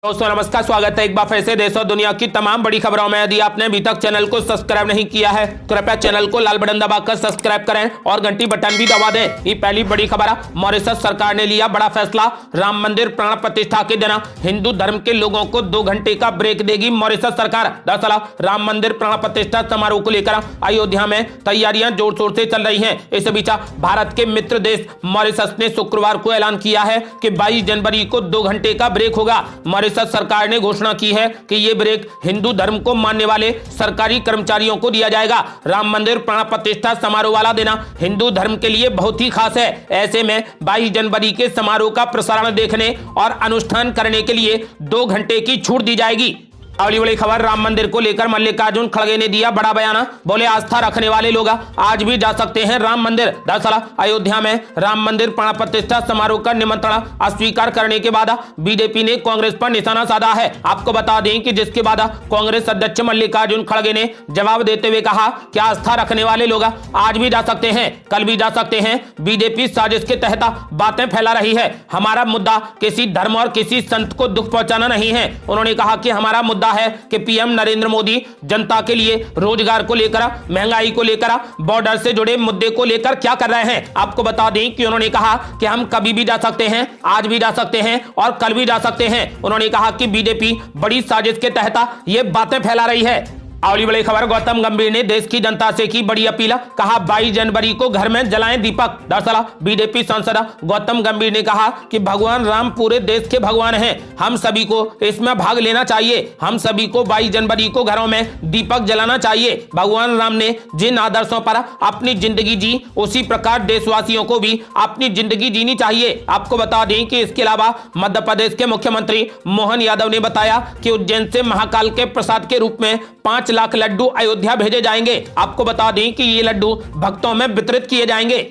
दोस्तों नमस्कार, स्वागत है एक बार फिर से देश और दुनिया की तमाम बड़ी खबरों में। यदि आपने अभी तक चैनल को सब्सक्राइब नहीं किया है तो कृपया चैनल को लाल बटन दबाकर सब्सक्राइब करें और घंटी बटन भी दबा दें। ये पहली बड़ी खबर है। मॉरिशस सरकार ने लिया बड़ा फैसला। राम मंदिर प्राण प्रतिष्ठा के दिन हिंदू धर्म के लोगों को 2 घंटे का ब्रेक देगी मॉरिशस सरकार। दरअसल राम मंदिर प्राण प्रतिष्ठा समारोह को लेकर अयोध्या में तैयारियां जोर शोर से चल रही है। इस बीच भारत के मित्र देश मॉरिशस ने शुक्रवार को ऐलान किया है कि 22 जनवरी को 2 घंटे का ब्रेक होगा। मॉरिशस सरकार ने घोषणा की है कि यह ब्रेक हिंदू धर्म को मानने वाले सरकारी कर्मचारियों को दिया जाएगा। राम मंदिर प्राण प्रतिष्ठा समारोह वाला दिन हिंदू धर्म के लिए बहुत ही खास है। ऐसे में 22 जनवरी के समारोह का प्रसारण देखने और अनुष्ठान करने के लिए 2 घंटे की छूट दी जाएगी। अगली बड़ी खबर, राम मंदिर को लेकर मल्लिकार्जुन खड़गे ने दिया बड़ा बयान। बोले आस्था रखने वाले लोग आज भी जा सकते हैं राम मंदिर। दरअसल अयोध्या में राम मंदिर प्राण प्रतिष्ठा समारोह का निमंत्रण अस्वीकार करने के बाद बीजेपी ने कांग्रेस पर निशाना साधा है। आपको बता दें कि जिसके बाद कांग्रेस अध्यक्ष मल्लिकार्जुन खड़गे ने जवाब देते हुए कहा कि आस्था रखने वाले लोग आज भी जा सकते हैं, कल भी जा सकते हैं। बीजेपी साजिश के तहत बातें फैला रही है। हमारा मुद्दा किसी धर्म और किसी संत को दुख पहुंचाना नहीं है। उन्होंने कहा कि हमारा मुद्दा है कि पीएम नरेंद्र मोदी जनता के लिए रोजगार को लेकर, महंगाई को लेकर, बॉर्डर से जुड़े मुद्दे को लेकर क्या कर रहे हैं। आपको बता दें कि उन्होंने कहा कि हम कभी भी जा सकते हैं, आज भी जा सकते हैं और कल भी जा सकते हैं। उन्होंने कहा कि बीजेपी बड़ी साजिश के तहत ये बातें फैला रही है। अगली बड़ी खबर, गौतम गंभीर ने देश की जनता से की बड़ी अपील। कहा 22 जनवरी को घर में जलाएं दीपक। दरअसल बीजेपी सांसद गौतम गंभीर ने कहा कि भगवान राम पूरे देश के भगवान हैं, हम सभी को इसमें भाग लेना चाहिए। हम सभी को 22 जनवरी को घरों में दीपक जलाना चाहिए। भगवान राम ने जिन आदर्शों पर अपनी जिंदगी जी, उसी प्रकार देशवासियों को भी अपनी जिंदगी जीनी चाहिए। आपको बता दें कि इसके अलावा मध्य प्रदेश के मुख्यमंत्री मोहन यादव ने बताया कि उज्जैन से महाकाल के प्रसाद के रूप में 5 लाख लड्डू अयोध्या भेजे जाएंगे। आपको बता दें कि ये लड्डू भक्तों में वितरित किए जाएंगे।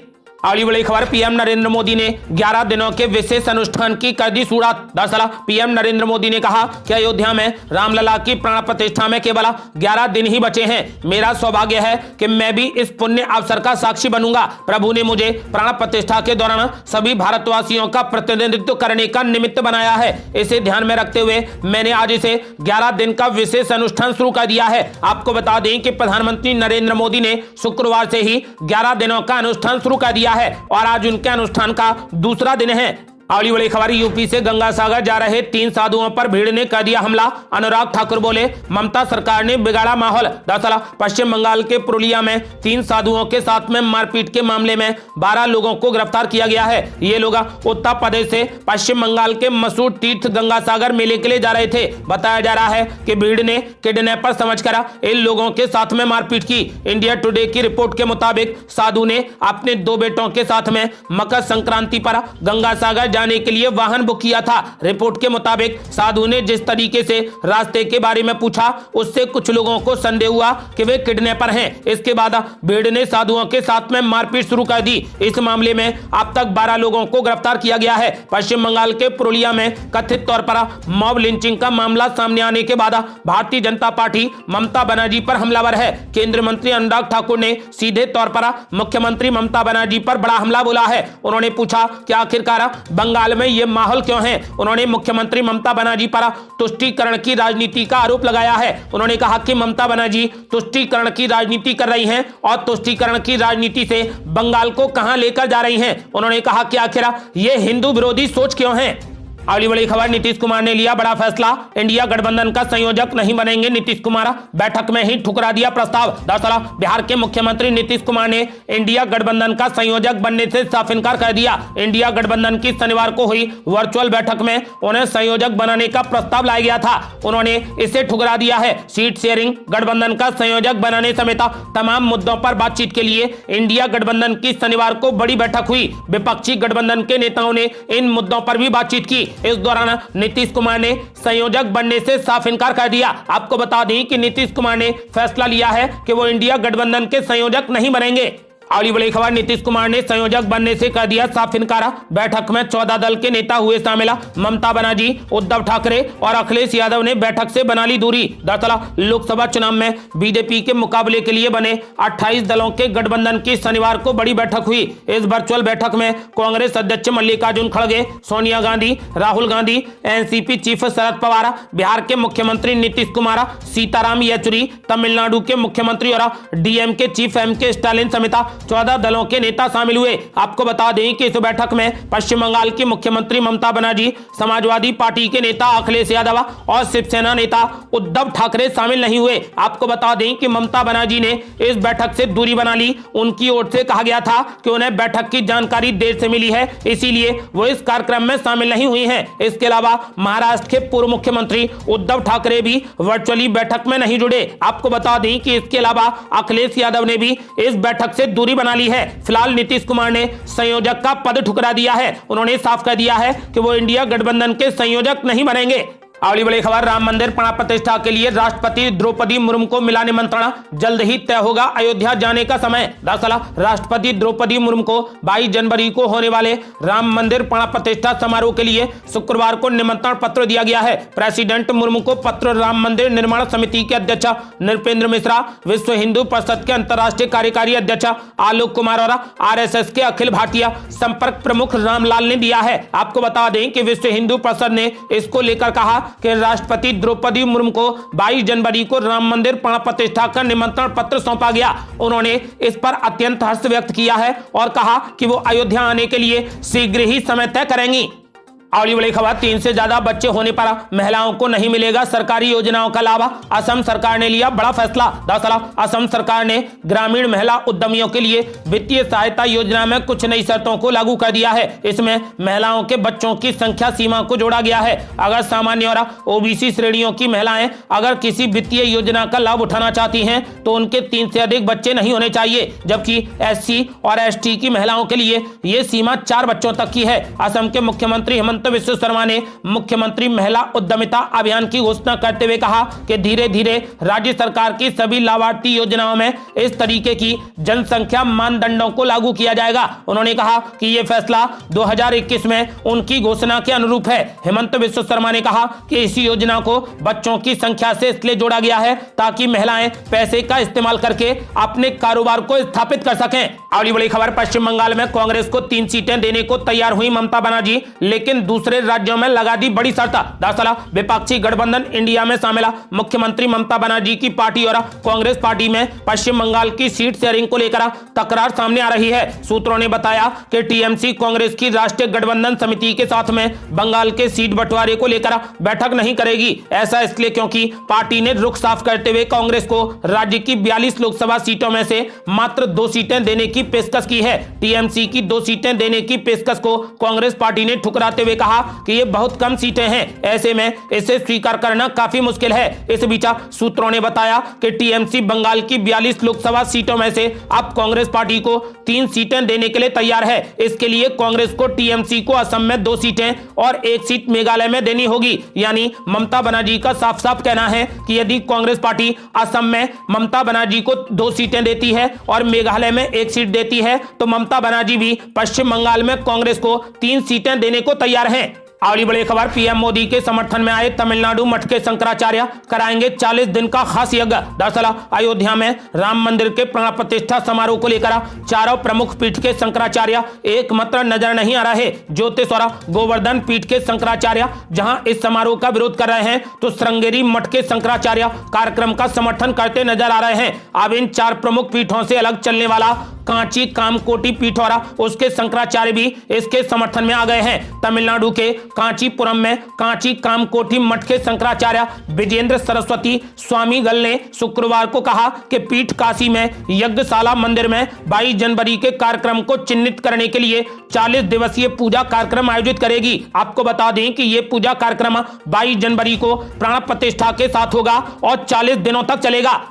अगली बड़ी खबर, पीएम नरेंद्र मोदी ने 11 दिनों के विशेष अनुष्ठान की कर दी शुरुआत। दरअसल पीएम नरेंद्र मोदी ने कहा कि अयोध्या में रामलला की प्राण प्रतिष्ठा में केवल 11 दिन ही बचे हैं। मेरा सौभाग्य है कि मैं भी इस पुण्य अवसर का साक्षी बनूंगा। प्रभु ने मुझे प्राण प्रतिष्ठा के दौरान सभी भारतवासियों का प्रतिनिधित्व करने का निमित्त बनाया है। इसे ध्यान में रखते हुए मैंने आज इसे 11 दिन का विशेष अनुष्ठान शुरू कर दिया है। आपको बता दें कि प्रधानमंत्री नरेंद्र मोदी ने शुक्रवार से ही 11 दिनों का अनुष्ठान शुरू कर दिया है और आज उनके अनुष्ठान का दूसरा दिन है। अगली बड़ी खबर, यूपी से गंगा सागर जा रहे 3 साधुओं पर भीड़ ने कर दिया हमला। अनुराग ठाकुर बोले ममता सरकार ने बिगाड़ा माहौल। दरअसल पश्चिम बंगाल के पुरुलिया में 3 साधुओं के साथ में मारपीट के मामले में 12 लोगों को गिरफ्तार किया गया है। ये लोग उत्तर प्रदेश से पश्चिम बंगाल के मशहूर तीर्थ गंगा सागर मेले के लिए जा रहे थे। बताया जा रहा है कि भीड़ ने किडनैपर समझकर इन लोगों के साथ में मारपीट की। इंडिया टुडे की रिपोर्ट के मुताबिक साधु ने अपने 2 बेटों के साथ में मकर संक्रांति पर गंगा सागर जाने के लिए वाहन बुक किया था। रिपोर्ट के मुताबिक साधु ने जिस तरीके से रास्ते के बारे में पूछा, उससे कुछ लोगों को संदेह हुआ कि वे किडनैपर हैं। इसके बाद भीड़ ने साधुओं के साथ में मारपीट शुरू कर दी। इस मामले में अब तक 12 लोगों को गिरफ्तार किया गया है। पश्चिम बंगाल के पुरुलिया में कथित तौर पर मॉब लिंचिंग का मामला सामने आने के बाद भारतीय जनता पार्टी ममता बनर्जी पर हमलावर है। केंद्रीय मंत्री अनुराग ठाकुर ने सीधे तौर पर मुख्यमंत्री ममता बनर्जी पर बड़ा हमला बोला है। उन्होंने पूछा कि आखिरकार बंगाल में ये माहौल क्यों है। उन्होंने मुख्यमंत्री ममता बनर्जी पर तुष्टीकरण की राजनीति का आरोप लगाया है। उन्होंने कहा कि ममता बनर्जी तुष्टीकरण की राजनीति कर रही हैं और तुष्टीकरण की राजनीति से बंगाल को कहां लेकर जा रही हैं। उन्होंने कहा कि आखिर ये हिंदू विरोधी सोच क्यों है। अगली बड़ी खबर, नीतीश कुमार ने लिया बड़ा फैसला। इंडिया गठबंधन का संयोजक नहीं बनेंगे नीतीश कुमार। बैठक में ही ठुकरा दिया प्रस्ताव। दरअसल बिहार के मुख्यमंत्री नीतीश कुमार ने इंडिया गठबंधन का संयोजक बनने से साफ इनकार कर दिया। इंडिया गठबंधन की शनिवार को हुई वर्चुअल बैठक में उन्हें संयोजक बनाने का प्रस्ताव लाया गया था। उन्होंने इसे ठुकरा दिया है। सीट शेयरिंग, गठबंधन का संयोजक बनाने समेत तमाम मुद्दों पर बातचीत के लिए इंडिया गठबंधन की शनिवार को बड़ी बैठक हुई। विपक्षी गठबंधन के नेताओं ने इन मुद्दों पर भी बातचीत की। इस दौरान नीतीश कुमार ने संयोजक बनने से साफ इनकार कर दिया। आपको बता दें कि नीतीश कुमार ने फैसला लिया है कि वो इंडिया गठबंधन के संयोजक नहीं बनेंगे। अगली बड़ी खबर, नीतीश कुमार ने संयोजक बनने से कर दिया साफ इनकार। बैठक में 14 दल के नेता हुए शामिल। ममता बनर्जी, उद्धव ठाकरे और अखिलेश यादव ने बैठक से बना ली दूरी। दरअसल लोकसभा चुनाव में बीजेपी के मुकाबले के लिए बने 28 दलों के गठबंधन की शनिवार को बड़ी बैठक हुई। इस वर्चुअल बैठक में कांग्रेस अध्यक्ष मल्लिकार्जुन खड़गे, सोनिया गांधी, राहुल गांधी, एनसीपी चीफ शरद पवार, बिहार के मुख्यमंत्री नीतीश कुमार, सीताराम येचुरी, तमिलनाडु के मुख्यमंत्री और डीएमके चीफ एमके स्टालिन समेत 14 दलों के नेता शामिल हुए। आपको बता दें कि इस बैठक में पश्चिम बंगाल की मुख्यमंत्री ममता बनर्जी, समाजवादी पार्टी के नेता अखिलेश यादव और शिवसेना नेता उद्धव ठाकरे शामिल नहीं हुए। आपको बता दें कि ममता बनर्जी ने इस बैठक से दूरी बना ली। उनकी ओर से कहा गया था कि उन्हें बैठक की जानकारी देर से मिली है, इसीलिए वो इस कार्यक्रम में शामिल नहीं हुई हैं। इसके अलावा महाराष्ट्र के पूर्व मुख्यमंत्री उद्धव ठाकरे भी वर्चुअली बैठक में नहीं जुड़े। आपको बता दें कि इसके अलावा अखिलेश यादव ने भी इस बैठक से दूरी बना ली है। फिलहाल नीतीश कुमार ने संयोजक का पद ठुकरा दिया है। उन्होंने साफ कर दिया है कि वो इंडिया गठबंधन के संयोजक नहीं बनेंगे। अगली बड़ी खबर, राम मंदिर प्राण प्रतिष्ठा के लिए राष्ट्रपति द्रौपदी मुर्मू को मिला निमंत्रण, जल्द ही तय होगा अयोध्या जाने का समय। दरअसल राष्ट्रपति द्रौपदी मुर्मू को 22 जनवरी को होने वाले राम मंदिर प्राण प्रतिष्ठा समारोह के लिए शुक्रवार को निमंत्रण पत्र दिया गया है। प्रेसिडेंट मुर्मू को पत्र राम मंदिर निर्माण समिति के अध्यक्ष नृपेंद्र मिश्रा, विश्व हिंदू परिषद के अंतर्राष्ट्रीय कार्यकारी अध्यक्ष आलोक कुमार और RSS के अखिल भारतीय संपर्क प्रमुख रामलाल ने दिया है। आपको बता दें कि विश्व हिंदू परिषद ने इसको लेकर कहा कि राष्ट्रपति द्रौपदी मुर्मू को 22 जनवरी को राम मंदिर प्राण प्रतिष्ठा का निमंत्रण पत्र सौंपा गया। उन्होंने इस पर अत्यंत हर्ष व्यक्त किया है और कहा कि वो अयोध्या आने के लिए शीघ्र ही समय तय करेंगी। अगली बड़ी खबर, 3 से ज्यादा बच्चे होने पर महिलाओं को नहीं मिलेगा सरकारी योजनाओं का लाभ। असम सरकार ने लिया बड़ा फैसला। दरअसल असम सरकार ने ग्रामीण महिला उद्यमियों के लिए वित्तीय सहायता योजना में कुछ नई शर्तों को लागू कर दिया है। इसमें महिलाओं के बच्चों की संख्या सीमा को जोड़ा गया है। अगर सामान्य और ओबीसी श्रेणियों की महिलाएं अगर किसी वित्तीय योजना का लाभ उठाना चाहती हैं तो उनके 3 से अधिक बच्चे नहीं होने चाहिए, जबकि SC और ST की महिलाओं के लिए ये सीमा 4 बच्चों तक की है। असम के मुख्यमंत्री हेमंत बिस्वा शर्मा ने मुख्यमंत्री महिला उद्यमिता अभियान की घोषणा करते हुए कहा कि धीरे धीरे राज्य सरकार की सभी लाभार्थी योजनाओं में इस तरीके की जनसंख्या मानदंडों को लागू किया जाएगा। उन्होंने कहा कि यह फैसला 2021 में उनकी घोषणा के अनुरूप है। हेमंत बिस्वा शर्मा ने कहा कि इस योजना को बच्चों की संख्या से इसलिए जोड़ा गया है ताकि महिलाएं पैसे का इस्तेमाल करके अपने कारोबार को स्थापित कर सकें। अगली बड़ी खबर, पश्चिम बंगाल में कांग्रेस को 3 सीटें देने को तैयार हुई ममता बनर्जी, लेकिन दूसरे राज्यों में लगा दी बड़ी शर्त। दरअसल विपक्षी गठबंधन इंडिया में शामिल मुख्यमंत्री ममता बनर्जी की पार्टी और कांग्रेस पार्टी में पश्चिम बंगाल की सीट शेयरिंग को लेकर तकरार सामने आ रही है। सूत्रों ने बताया कि टीएमसी कांग्रेस की राष्ट्रीय गठबंधन समिति के साथ में बंगाल के सीट बंटवारे को लेकर बैठक नहीं करेगी। ऐसा इसलिए क्योंकि पार्टी ने रुख साफ करते हुए कांग्रेस को राज्य की 42 लोकसभा सीटों में से मात्र 2 सीटें देने की पेशकश की है। टीएमसी की 2 सीटें देने की पेशकश को कांग्रेस पार्टी ने ठुकराते हुए कहा कि ये बहुत कम सीटें हैं, ऐसे में इसे स्वीकार करना काफी मुश्किल है। इस बीच सूत्रों ने बताया कि टीएमसी बंगाल की 42 लोकसभा सीटों में से अब कांग्रेस पार्टी को 3 सीटें देने के लिए तैयार है। इसके लिए कांग्रेस को टीएमसी को असम में 2 सीटें और 1 सीट मेघालय में देनी होगी। यानी ममता बनर्जी का साफ साफ कहना है कि यदि कांग्रेस पार्टी असम में ममता बनर्जी को 2 सीटें देती है और मेघालय में 1 सीट देती है तो ममता बनर्जी भी पश्चिम बंगाल में कांग्रेस को 3 सीटें देने को तैयार हैं। अगली बड़ी खबर, पीएम मोदी के समर्थन में आए तमिलनाडु मठ के शंकराचार्य कराएंगे 40 दिन का खास यज्ञ। दरअसल अयोध्या में राम मंदिर के प्राण प्रतिष्ठा समारोह को लेकर चारों प्रमुख पीठ के शंकराचार्य एक मात्र नजर नहीं आ रहे। ज्योतिष और गोवर्धन पीठ के शंकराचार्य जहां इस समारोह का विरोध कर रहे हैं तो श्रृंगेरी मठ के शंकराचार्य कार्यक्रम का समर्थन करते नजर आ रहे हैं। अब इन 4 प्रमुख पीठों से अलग चलने वाला कांची कामकोटी पीठ और उसके शंकराचार्य भी इसके समर्थन में आ गए हैं। तमिलनाडु के कांचीपुरम में कांची कामकोटी मठ के शंकराचार्य विजेंद्र सरस्वती स्वामीगल ने शुक्रवार को कहा कि पीठ काशी में यज्ञशाला मंदिर में 22 जनवरी के कार्यक्रम को चिन्हित करने के लिए 40 दिवसीय पूजा कार्यक्रम आयोजित करेगी। आपको बता दें कि यह पूजा कार्यक्रम 22 जनवरी को प्राण प्रतिष्ठा के साथ होगा और 40 दिनों तक चलेगा।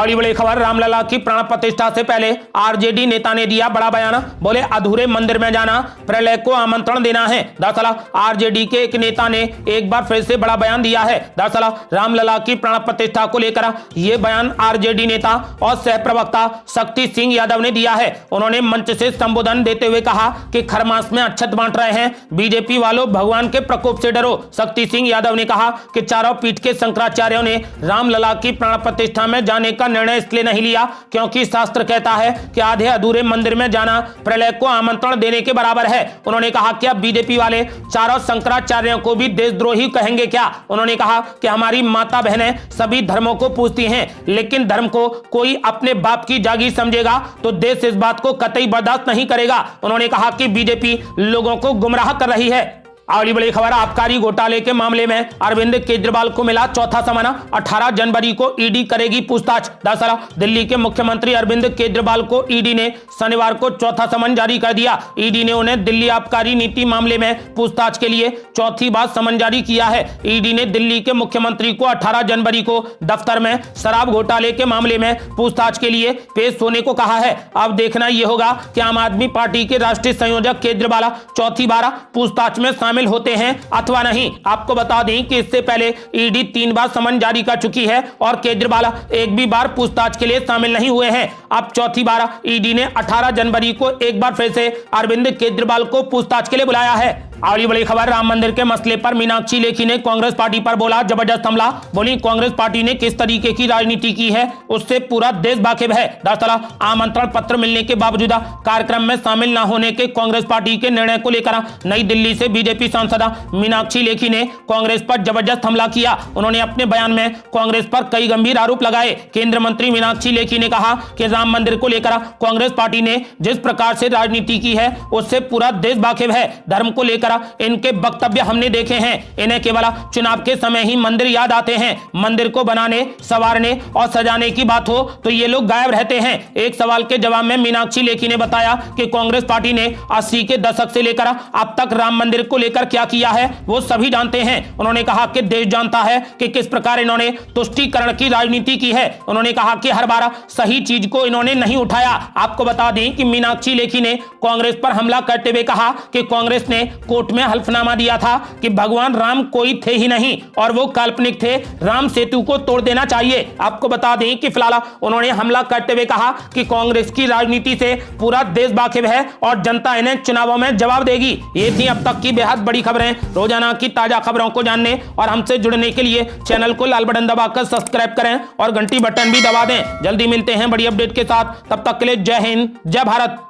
अगली बड़ी खबर, रामलला की प्राण प्रतिष्ठा से पहले आरजेडी नेता ने दिया बड़ा बयान। बोले अधूरे मंदिर में जाना प्रलय को आमंत्रण देना है। दरअसल आरजेडी के एक नेता ने एक बार फिर से बड़ा बयान दिया है। दरअसल रामलला की प्राण प्रतिष्ठा को लेकर यह बयान आरजेडी नेता और सह प्रवक्ता शक्ति सिंह यादव ने दिया है। उन्होंने मंच से संबोधन देते हुए कहा कि खरमास में अक्षत बांट रहे हैं, बीजेपी वालों भगवान के प्रकोप से डरो। शक्ति सिंह यादव ने कहा कि चारों पीठ के शंकराचार्यों ने रामलला की प्राण प्रतिष्ठा में जाने का निर्णय इसलिए नहीं लिया क्योंकि शास्त्र कहता है कि आधे अधूरे मंदिर में जाना प्रलय को आमंत्रण देने के बराबर है। उन्होंने कहा कि अब बीजेपी वाले चारों शंकराचार्यों को भी देशद्रोही कहेंगे क्या। उन्होंने कहा कि हमारी माता बहनें सभी धर्मों को पूजती हैं, लेकिन धर्म को कोई अपने बाप की जागीर समझेगा तो देश इस बात को कतई बर्दाश्त नहीं करेगा। उन्होंने कहा कि बीजेपी लोगों को गुमराह कर रही है। अगली बड़ी खबर, आबकारी घोटाले के मामले में अरविंद केजरीवाल को मिला चौथा समन। 18 जनवरी को ईडी करेगी पूछताछ। दरअसल दिल्ली के मुख्यमंत्री अरविंद केजरीवाल को ईडी ने शनिवार को चौथा समन जारी कर दिया। ईडी ने उन्हें दिल्ली आबकारी नीति मामले में पूछताछ के लिए चौथी बार समन जारी किया है। ईडी ने दिल्ली के मुख्यमंत्री को 18 जनवरी को दफ्तर में शराब घोटाले के मामले में पूछताछ के लिए पेश होने को कहा है। अब देखना यह होगा कि आम आदमी पार्टी के राष्ट्रीय संयोजक केजरीवाल चौथी बार पूछताछ में शामिल होते हैं अथवा नहीं। आपको बता दें कि इससे पहले ईडी 3 बार समन जारी कर चुकी है और केजरीवाल एक भी बार पूछताछ के लिए शामिल नहीं हुए हैं। अब चौथी बार ईडी ने 18 जनवरी को एक बार फिर से अरविंद केजरीवाल को पूछताछ के लिए बुलाया है। अगली बड़ी खबर, राम मंदिर के मसले पर मीनाक्षी लेखी ने कांग्रेस पार्टी पर बोला जबरदस्त हमला। बोली कांग्रेस पार्टी ने किस तरीके की राजनीति की है उससे पूरा देश वाकिफ है। दरअसल आमंत्रण पत्र मिलने के बावजूद कार्यक्रम में शामिल न होने के कांग्रेस पार्टी के निर्णय को लेकर नई दिल्ली से बीजेपी सांसद मीनाक्षी लेखी ने कांग्रेस पर जबरदस्त हमला किया। उन्होंने अपने बयान में कांग्रेस पर कई गंभीर आरोप लगाए। केंद्रीय मंत्री मीनाक्षी लेखी ने कहा कि राम मंदिर को लेकर कांग्रेस पार्टी ने जिस प्रकार से राजनीति की है उससे पूरा देश वाकिफ है। धर्म को लेकर इनके वक्तव्य हमने देखे हैं। इन्हें केवल चुनाव के समय ही मंदिर याद आते हैं। मंदिर को बनाने, संवारने और सजाने की बात हो तो ये लोग गायब रहते हैं। एक सवाल के जवाब में मीनाक्षी लेखी ने बताया कि कांग्रेस पार्टी ने 80 के दशक से लेकर अब तक राम मंदिर को लेकर क्या किया है वो सभी जानते हैं। उन्होंने कहा कि देश जानता है कि किस प्रकार इन्होंने तुष्टीकरण की राजनीति की है। उन्होंने कहा कि हर बार सही चीज को इन्होंने नहीं उठाया। आपको बता दें कि मीनाक्षी लेखी ने कांग्रेस पर हमला करते हुए कहा कि कांग्रेस ने कोर्ट में हल्फनामा दिया था कि भगवान राम कोई थे ही नहीं और वो काल्पनिक थे, राम सेतु को तोड़ देना चाहिए। आपको बता दें कि फिलहाल उन्होंने हमला करते हुए कहा कि कांग्रेस की राजनीति से पूरा देश वाकिफ है और जनता इन्हें चुनावों में जवाब देगी। ये थी अब तक की बेहद बड़ी खबरें। रोजाना की ताजा खबरों को जानने और हमसे जुड़ने के लिए चैनल को लाल बटन दबाकर सब्सक्राइब करें और घंटी बटन भी दबा दें। जल्दी मिलते हैं बड़ी अपडेट के साथ, तब तक के लिए जय हिंद, जय भारत।